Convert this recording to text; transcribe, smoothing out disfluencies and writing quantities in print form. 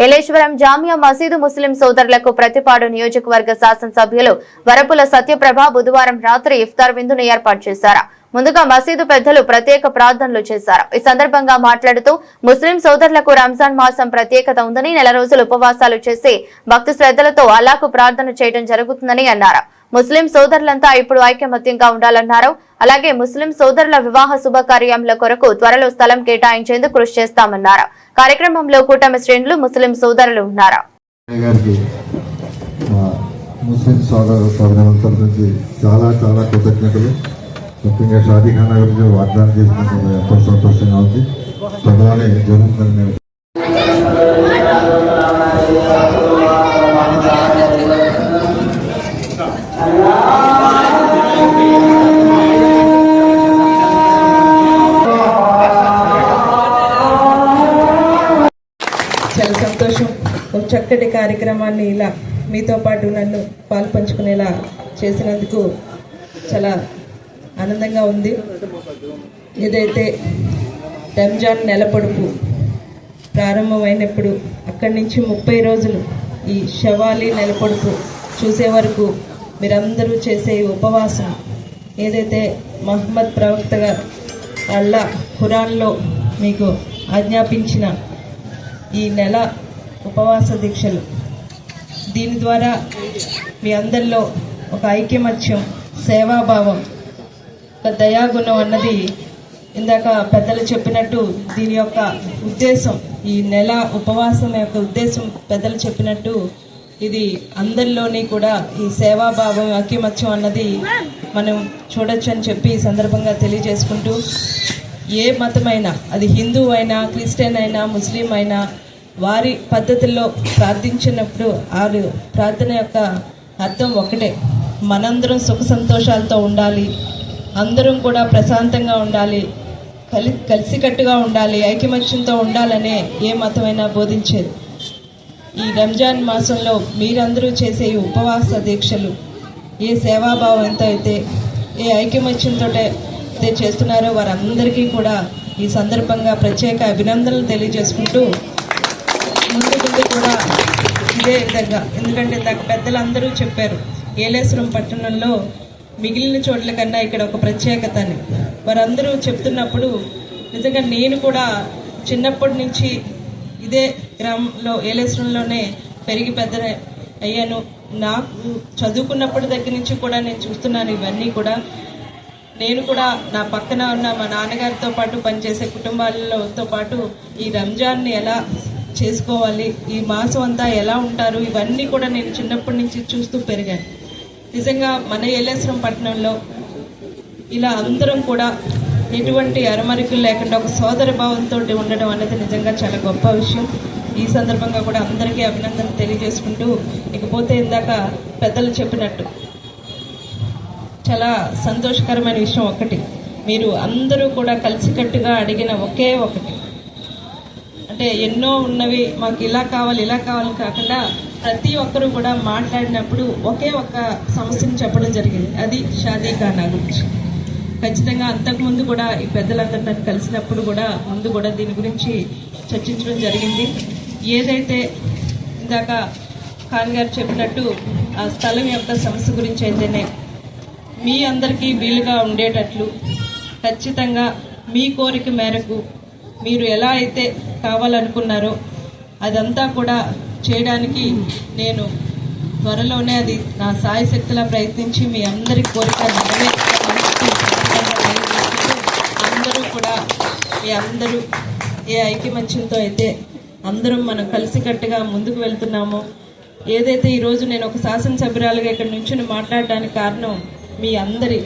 ఏలేశ్వరం జామియా మసీదు ముస్లిం సోదరులకు ప్రతిపాడు నియోజకవర్గ శాసనసభ్యులు వరపుల సత్యప్రభ బుధవారం రాత్రి ఇఫ్తార్ విందును ఏర్పాటు చేశారు. ముందుగా మసీదు పెద్దలు ప్రత్యేక ప్రార్థనలు చేశారు. ఈ సందర్భంగా మాట్లాడుతూ ముస్లిం సోదరులకు రంజాన్ మాసం ప్రత్యేకత ఉందని, నెల రోజులు ఉపవాసాలు చేసి భక్తి శ్రద్ధలతో అల్లాహ్కు ప్రార్థన చేయడం జరుగుతుందని అన్నారు. ముస్లిం సోదరులంతా ఇప్పుడు ఐకమత్యంగా ఉండాలన్నారు. అలాగే ముస్లిం సోదరుల వివాహ శుభకార్యముల కొరకు త్వరలో స్థలం కేటాయించేందుకు కృషి చేస్తామన్నారు. కార్యక్రమంలో కూటమి శ్రేణులు ముస్లిం సోదరులు ఉన్నారు. చాలా కృతజ్ఞతలు. ముఖ్యంగా షాదీ ఖానా గురించి వాగ్దానం చేసినందుకు ఎంతో సంతోషంగా ఉంది. త్వరలోనే జరుగుతుందని చాలా సంతోషం. ఒక చక్కటి కార్యక్రమాన్ని ఇలా మీతో పాటు నన్ను పాల్పంచుకునేలా చేసినందుకు చాలా ఆనందంగా ఉంది. ఏదైతే రంజాన్ నెల పొడుపు ప్రారంభమైనప్పుడు అక్కడి నుంచి 30 రోజులు ఈ షవాలి నెల పొడుపు చూసే వరకు మీరందరూ చేసే ఉపవాసం, ఏదైతే మహమ్మద్ ప్రవక్తగా అల్లా ఖురాన్లో మీకు ఆజ్ఞాపించిన ఈ నెల ఉపవాస దీక్షలు, దీని ద్వారా మీ అందరిలో ఒక ఐక్యమత్యం, సేవాభావం, ఒక దయాగుణం అన్నది ఇందాక పెద్దలు చెప్పినట్టు దీని యొక్క ఉద్దేశం, ఈ నెల ఉపవాసం యొక్క ఉద్దేశం పెద్దలు చెప్పినట్టు ఇది అందరిలోని కూడా ఈ సేవాభావం, ఐక్యమత్యం అన్నది మనం చూడొచ్చు అని చెప్పి ఈ సందర్భంగా తెలియజేసుకుంటూ, ఏ మతమైనా, అది హిందూ అయినా, క్రిస్టియన్ అయినా, ముస్లిం అయినా, వారి పద్ధతుల్లో ప్రార్థించినప్పుడు వారి ప్రార్థన యొక్క అర్థం ఒకటే. మనందరం సుఖ సంతోషాలతో ఉండాలి, అందరం కూడా ప్రశాంతంగా ఉండాలి, కలిసికట్టుగా ఉండాలి, ఐకమత్యంతో ఉండాలనే ఏ మతమైనా బోధించేది. ఈ రంజాన్ మాసంలో మీరందరూ చేసే ఉపవాస దీక్షలు ఏ సేవాభావంతో అయితే, ఏ ఐకమత్యంతో అయితే చేస్తున్నారో వారందరికీ కూడా ఈ సందర్భంగా ప్రత్యేక అభినందనలు తెలియజేసుకుంటూ, ముందు కూడా ఇదే విధంగా, ఎందుకంటే ఇందాక పెద్దలందరూ చెప్పారు ఏలేశ్వరం పట్టణంలో మిగిలిన చోట్ల కన్నా ఇక్కడ ఒక ప్రత్యేకత అని. వారందరూ చెప్తున్నప్పుడు నిజంగా నేను కూడా చిన్నప్పటి నుంచి ఇదే గ్రామంలో ఏలేశ్వరంలోనే పెరిగి పెద్ద అయ్యాను. నాకు చదువుకున్నప్పటి దగ్గర నుంచి కూడా నేను చూస్తున్నాను ఇవన్నీ కూడా. నేను కూడా నా పక్కన ఉన్న మా నాన్నగారితో పాటు పనిచేసే కుటుంబాలతో పాటు ఈ రంజాన్ని ఎలా చేసుకోవాలి, ఈ మాసం అంతా ఎలా ఉంటారు, ఇవన్నీ కూడా నేను చిన్నప్పటి నుంచి చూస్తూ పెరిగాను. నిజంగా మన ఏలేశ్వరం పట్టణంలో ఇలా అందరం కూడా ఎటువంటి అరమరికలు లేకుండా ఒక సోదర భావంతో ఉండడం అనేది నిజంగా చాలా గొప్ప విషయం. ఈ సందర్భంగా కూడా అందరికీ అభినందనలు తెలియజేసుకుంటూ, ఇకపోతే ఇందాక పెద్దలు చెప్పినట్టు చాలా సంతోషకరమైన విషయం ఒకటి, మీరు అందరూ కూడా కలిసికట్టుగా అడిగిన ఒకే ఒకటి, అంటే ఎన్నో ఉన్నవి మాకు ఇలా కావాలి ఇలా కావాలి కాకుండా ప్రతి ఒక్కరూ కూడా మాట్లాడినప్పుడు ఒకే ఒక్క సమస్యను చెప్పడం జరిగింది. అది షాదీ ఖానా గురించి. ఖచ్చితంగా అంతకుముందు కూడా ఈ పెద్దలందరూ నన్ను కలిసినప్పుడు కూడా ముందు కూడా దీని గురించి చర్చించడం జరిగింది. ఏదైతే ఇందాక ఖాన్ గారు చెప్పినట్టు ఆ స్థలం యొక్క సమస్య గురించి అయితేనే మీ అందరికీ వీలుగా ఉండేటట్లు ఖచ్చితంగా మీ కోరిక మేరకు మీరు ఎలా అయితే కావాలనుకున్నారో అదంతా కూడా చేయడానికి నేను త్వరలోనే అది నా సాయశక్తిలా ప్రయత్నించి మీ అందరి కోరిక అందరూ కూడా మీ అందరూ ఏ ఐకమత్యంతో అయితే అందరం మనం కలిసికట్టుగా ముందుకు వెళ్తున్నామో, ఏదైతే ఈరోజు నేను ఒక శాసనసభ్యురాలుగా ఇక్కడ నుంచి మాట్లాడడానికి కారణం మీ అందరి